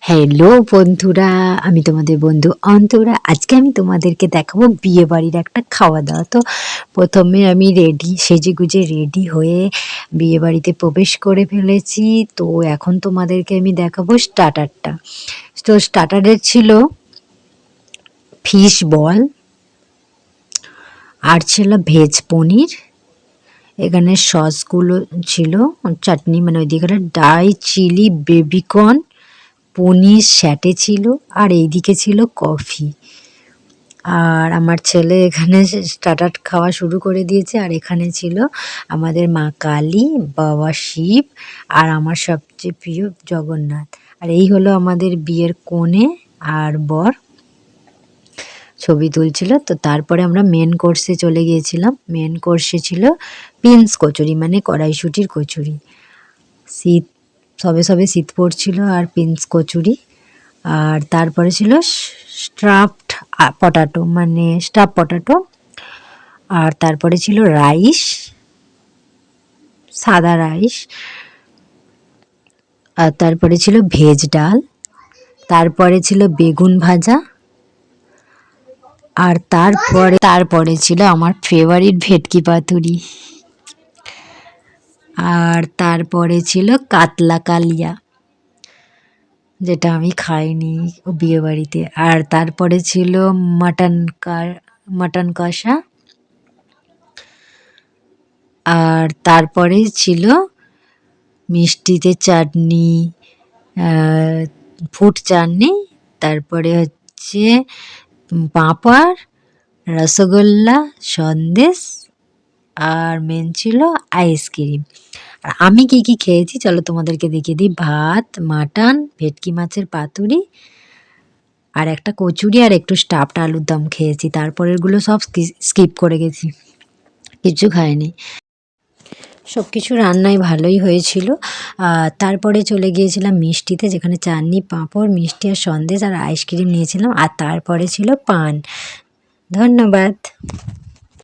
Hello বন্ধুরা, আমি তোমাদের বন্ধু অন্তরা। আজকে আমি তোমাদেরকে দেখাবো বিয়ে বাড়ির একটা খাওয়া দাওয়া। তো প্রথমে আমি সেজেগুজে রেডি হয়ে বিয়ে বাড়িতে প্রবেশ করে ফেলেছি। তো এখন তোমাদেরকে আমি দেখাবো স্টার্টারটা। তো স্টার্টারে ছিল ফিশ বল, আর ছিল ভেজ পনির। এখানে সসগুলো ছিল, চাটনি মানে ওইদিকে ডাই চিলি বেবিকর্ন, পনির স্যাটে ছিল, আর এইদিকে ছিল কফি। আর আমার ছেলে এখানে স্টার্টার খাওয়া শুরু করে দিয়েছে। আর এখানে ছিল আমাদের মা কালী, বাবা শিব, আর আমার সবচেয়ে প্রিয় জগন্নাথ। আর এই হলো আমাদের বিয়ের কনে আর বর ছবি তুলছিল। তো তারপরে আমরা মেন কোর্সে চলে গিয়েছিলাম। মেন কোর্সে ছিল বিনস কচুরি, মানে কড়াইশুঁটির কচুরি। শীত সবে সবে শীত পড়ছিল, আর বিনস কচুরি। আর তারপরে ছিল স্টাফড পটাটো, মানে স্টাফ পটাটো। আর তারপরে ছিল রাইস, সাদা রাইস। আর তারপরে ছিল ভেজ ডাল। তারপরে ছিল বেগুন ভাজা। আর তারপরে ছিল আমার ফেভারিট ভেটকি পাতুরি। আর তারপরে ছিল কাতলা কালিয়া, যেটা আমি খাইনি বিয়ে বাড়িতে। আর তারপরে ছিল মাটন কষা। আর তারপরে ছিল মিষ্টিতে চাটনি, ফুড চাটনি। তারপরে হচ্ছে পাঁপড়, রসগোল্লা, সন্দেশ, আর মেন ছিল আইসক্রিম। আর আমি কি কি খেয়েছি চলো তোমাদেরকে দেখিয়ে দিই। ভাত, মাটন, ভেটকি মাছের পাতুরি, আর একটা কচুরি, আর একটু স্টাফড আলুর দম খেয়েছি। তারপরেরগুলো সব স্কিপ করে গেছি, কিছু খাইনি। সব কিছু রান্নাই ভালোই হয়েছিল। তারপরে চলে গিয়েছিলাম মিষ্টিতে, যেখানে চাটনি, পাঁপড়, মিষ্টি আর সন্দেশ আর আইসক্রিম নিয়েছিলাম। আর তারপরে ছিল পান। ধন্যবাদ।